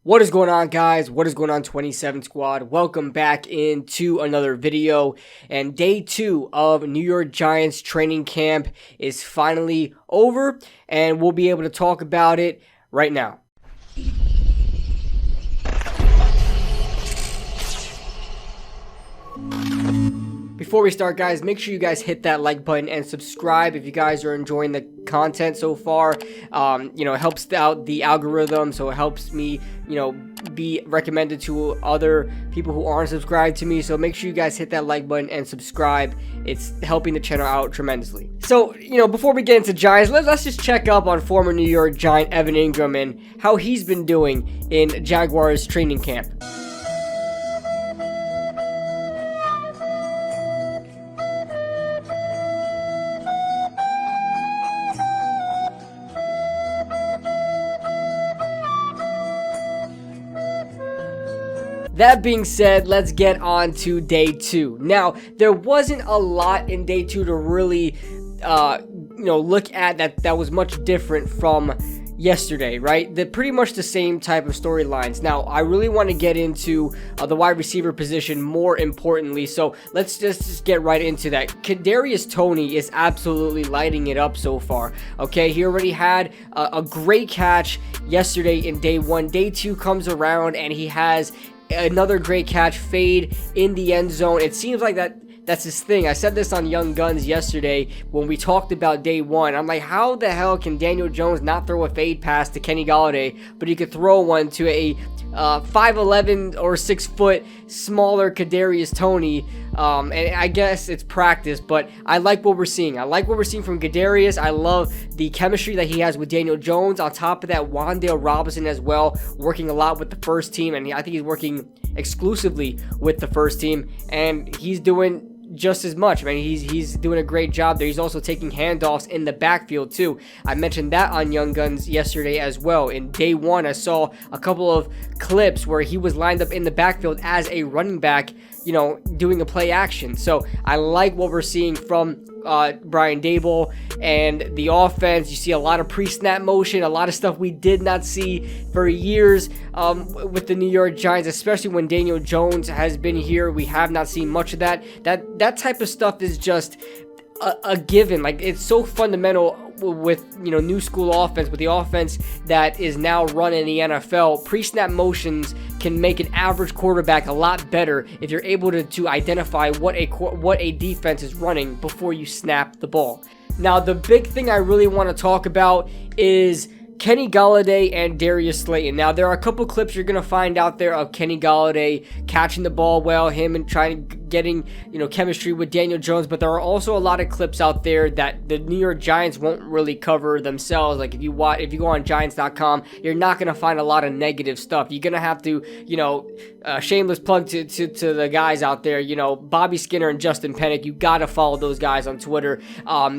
What is going on, guys? What is going on, 27 Squad? Welcome back into another video. And day 2 of New York Giants training camp is finally over, and we'll be able to talk about it right now. Before we start, guys, make sure you guys hit that like button and subscribe if you guys are enjoying the content so far. It helps out the algorithm, so it helps me, be recommended to other people who aren't subscribed to me. So make sure you guys hit that like button and subscribe. It's helping the channel out tremendously. So, before we get into Giants, let's just check up on former New York Giant Evan Ingram and how he's been doing in Jaguars training camp. That being said, let's get on to day 2. Now, there wasn't a lot in day 2 to really, look at that was much different from yesterday, right? They're pretty much the same type of storylines. Now, I really want to get into the wide receiver position more importantly, so let's just get right into that. Kadarius Toney is absolutely lighting it up so far, okay? He already had a great catch yesterday in day 1. Day 2 comes around, and he has another great catch, fade in the end zone. It seems like that's his thing. I said this on Young Guns yesterday when we talked about day 1. I'm like, how the hell can Daniel Jones not throw a fade pass to Kenny Golladay, but he could throw one to a 5'11" or 6 foot smaller Kadarius Toney? And I guess it's practice, but I like what we're seeing. I like what we're seeing from Kadarius. I love the chemistry that he has with Daniel Jones. On top of that, Wandel Robinson as well, working a lot with the first team, and I think he's working exclusively with the first team, and he's doing just as much. I mean, he's doing a great job there. He's also taking handoffs in the backfield too. I mentioned that on Young Guns yesterday as well. In day 1, I saw a couple of clips where he was lined up in the backfield as a running back, doing a play action. So I like what we're seeing from Brian Daboll and the offense. You see a lot of pre-snap motion, a lot of stuff we did not see for years with the New York Giants, especially when Daniel Jones has been here. We have not seen much of that. That type of stuff is just a given. Like, it's so fundamental with new school offense, with the offense that is now run in the NFL. Pre-snap motions can make an average quarterback a lot better if you're able to identify what a defense is running before you snap the ball. Now, the big thing I really want to talk about is Kenny Golladay and Darius Slayton. Now, there are a couple clips you're going to find out there of Kenny Golladay catching the ball well, him and getting chemistry with Daniel Jones, but there are also a lot of clips out there that the New York Giants won't really cover themselves. Like, if you go on Giants.com, you're not going to find a lot of negative stuff. You're going to have to, shameless plug to the guys out there, Bobby Skinner and Justin Pennick. You got to follow those guys on Twitter.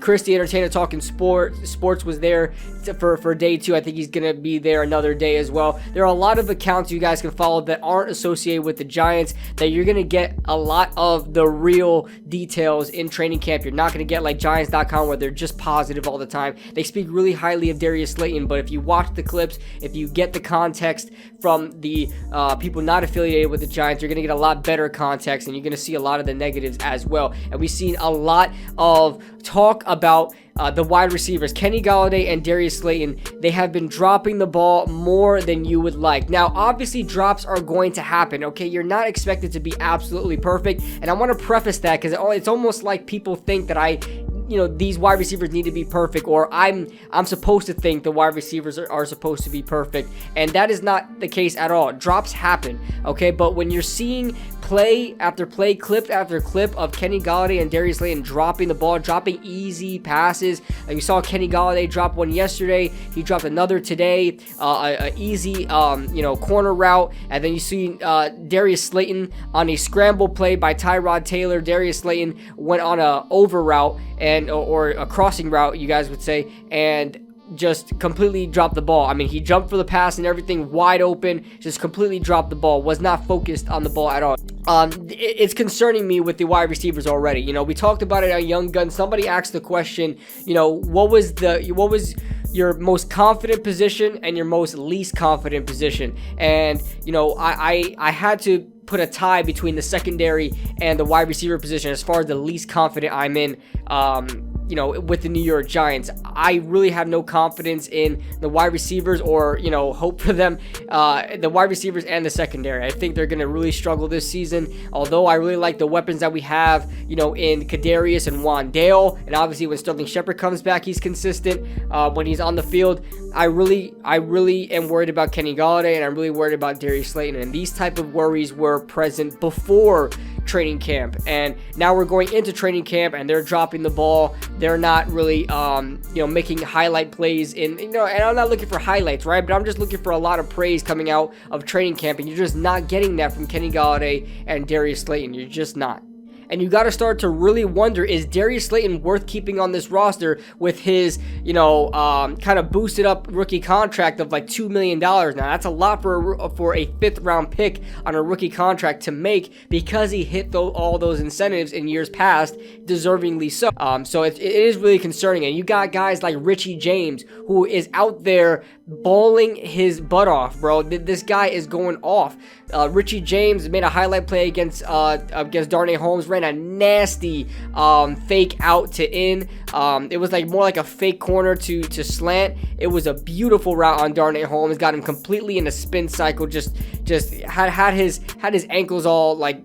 Chris the Entertainer Talking Sports was there for day 2. I think he's going to be there another day as well. There are a lot of accounts you guys can follow that aren't associated with the Giants that you're going to get a lot of the real details in training camp. You're not going to get like Giants.com where they're just positive all the time. They speak really highly of Darius Slayton, but if you watch the clips, if you get the context from the people not affiliated with the Giants, you're going to get a lot better context, and you're going to see a lot of the negatives as well. And we've seen a lot of talk about the wide receivers, Kenny Golladay and Darius Slayton. They have been dropping the ball more than you would like. Now, obviously, drops are going to happen, okay? You're not expected to be absolutely perfect, and I want to preface that because it's almost like people think that these wide receivers need to be perfect, or I'm supposed to think the wide receivers are supposed to be perfect, and that is not the case at all. Drops happen, okay? But when you're seeing play after play, clip after clip of Kenny Golladay and Darius Slayton dropping the ball, dropping easy passes. Like, you saw Kenny Golladay drop one yesterday. He dropped another today, a easy, corner route. And then you see Darius Slayton on a scramble play by Tyrod Taylor. Darius Slayton went on a over route or a crossing route, you guys would say, and just completely dropped the ball. I mean, he jumped for the pass and everything, wide open, just completely dropped the ball, was not focused on the ball at all. It's concerning me with the wide receivers already. We talked about it on Young Guns. Somebody asked the question, what was your most confident position and your most least confident position. And, you know, I had to put a tie between the secondary and the wide receiver position as far as the least confident I'm in, you know, with the New York Giants. I really have no confidence in the wide receivers, or, you know, hope for them, the wide receivers and the secondary. I think they're going to really struggle this season, although I really like the weapons that we have, you know, in Kadarius and Wandel, and obviously when Sterling Shepard comes back, he's consistent when he's on the field. I really am worried about Kenny Golladay, and I'm really worried about Darius Slayton, and these type of worries were present before training camp, and now we're going into training camp and they're dropping the ball. They're not really, you know, making highlight plays in, you know, and I'm not looking for highlights, right? But I'm just looking for a lot of praise coming out of training camp, and you're just not getting that from Kenny Golladay and Darius Slayton. You're just not. And you got to start to really wonder, is Darius Slayton worth keeping on this roster with his, you know, kind of boosted up rookie contract of like $2 million? Now, that's a lot for a 5th round pick on a rookie contract to make, because he hit all those incentives in years past, deservingly so. So it is really concerning. And you got guys like Richie James, who is out there bowling his butt off, bro. This guy is going off. Richie James made a highlight play against Darnay Holmes, ran a nasty fake out to in. It was like more like a fake corner to slant. It was a beautiful route on Darnay Holmes. Got him completely in a spin cycle. Just had his ankles all like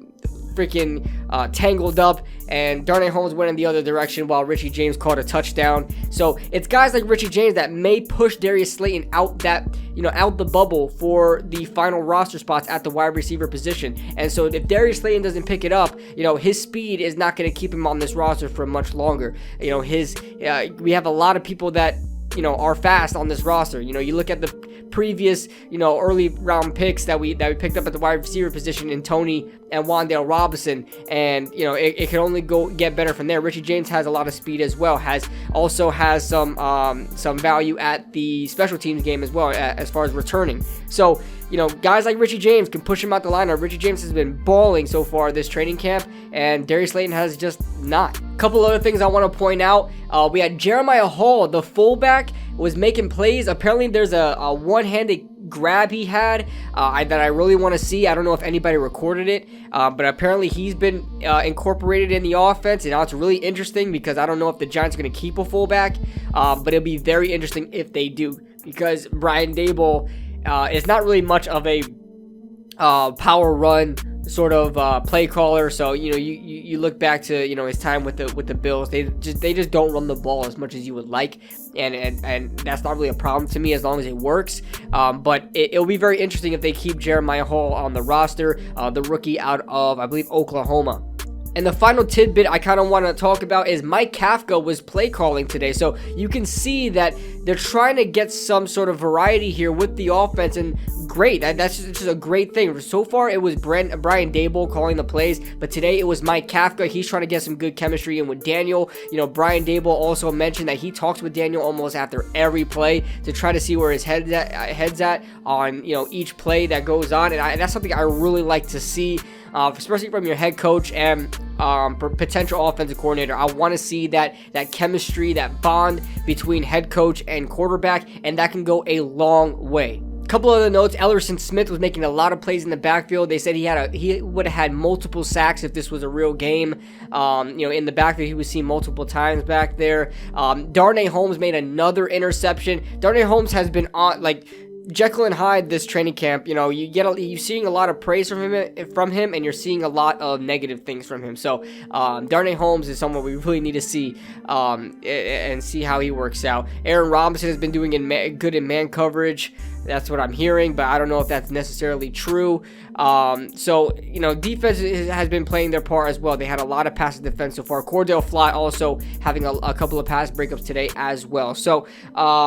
freaking tangled up, and Darnay Holmes went in the other direction while Richie James caught a touchdown. So it's guys like Richie James that may push Darius Slayton out the bubble for the final roster spots at the wide receiver position. And so if Darius Slayton doesn't pick it up, you know, his speed is not going to keep him on this roster for much longer. You know, we have a lot of people that, you know, are fast on this roster. You know, you look at the previous, you know, early round picks that we picked up at the wide receiver position in Toney and Wandel Robinson, and, you know, it can only get better from there. Richie James has a lot of speed as well, also has some value at the special teams game as well, as far as returning. So, you know, guys like Richie James can push him out the lineup. Richie James has been balling so far this training camp, and Darius Slayton has just not. A couple other things I want to point out. We had Jeremiah Hall, the fullback, was making plays. Apparently there's a one-handed grab he had that I really want to see. I don't know if anybody recorded it, but apparently he's been incorporated in the offense, and now it's really interesting because I don't know if the Giants are going to keep a fullback, but it'll be very interesting if they do, because Brian Daboll is not really much of a power run sort of play caller. So, you know, you look back to, you know, his time with the Bills, they just don't run the ball as much as you would like, and that's not really a problem to me as long as it works. But it'll be very interesting if they keep Jeremiah Hall on the roster, the rookie out of, I believe, Oklahoma. And the final tidbit I kind of want to talk about is Mike Kafka was play calling today. So you can see that they're trying to get some sort of variety here with the offense, and great. That's just a great thing. So far, it was Brian Daboll calling the plays, but today it was Mike Kafka. He's trying to get some good chemistry in with Daniel. You know, Brian Daboll also mentioned that he talks with Daniel almost after every play to try to see where his head's at on, you know, each play that goes on, and that's something I really like to see, especially from your head coach and potential offensive coordinator. I want to see that chemistry, that bond between head coach and quarterback, and that can go a long way. Couple other notes: Ellerson Smith was making a lot of plays in the backfield. They said he would have had multiple sacks if this was a real game. You know, in the backfield, he was seen multiple times back there. Darnay Holmes made another interception. Darnay Holmes has been on like Jekyll and Hyde this training camp. You know, you're seeing a lot of praise from him, and you're seeing a lot of negative things from him. So Darnay Holmes is someone we really need to see and see how he works out. Aaron Robinson has been doing good in man coverage. That's what I'm hearing, but I don't know if that's necessarily true. So, you know, defense has been playing their part as well. They had a lot of pass defense so far. Cordell Flott also having a couple of pass breakups today as well. So,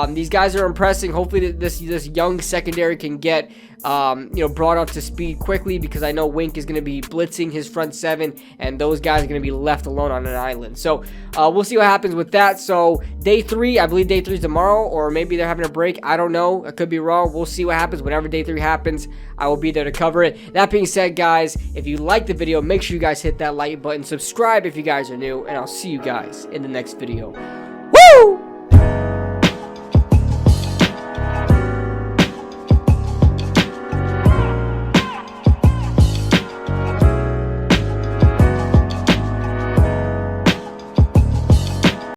these guys are impressing. Hopefully this young secondary can get, you know, brought up to speed quickly, because I know Wink is going to be blitzing his front seven, and those guys are going to be left alone on an island. So, we'll see what happens with that. So, day 3, I believe day 3 is tomorrow, or maybe they're having a break. I don't know. I could be wrong. We'll see what happens. Whenever day 3 happens, I will be there to cover it. That being said, guys, if you like the video, make sure you guys hit that like button, subscribe if you guys are new, and I'll see you guys in the next video. Woo!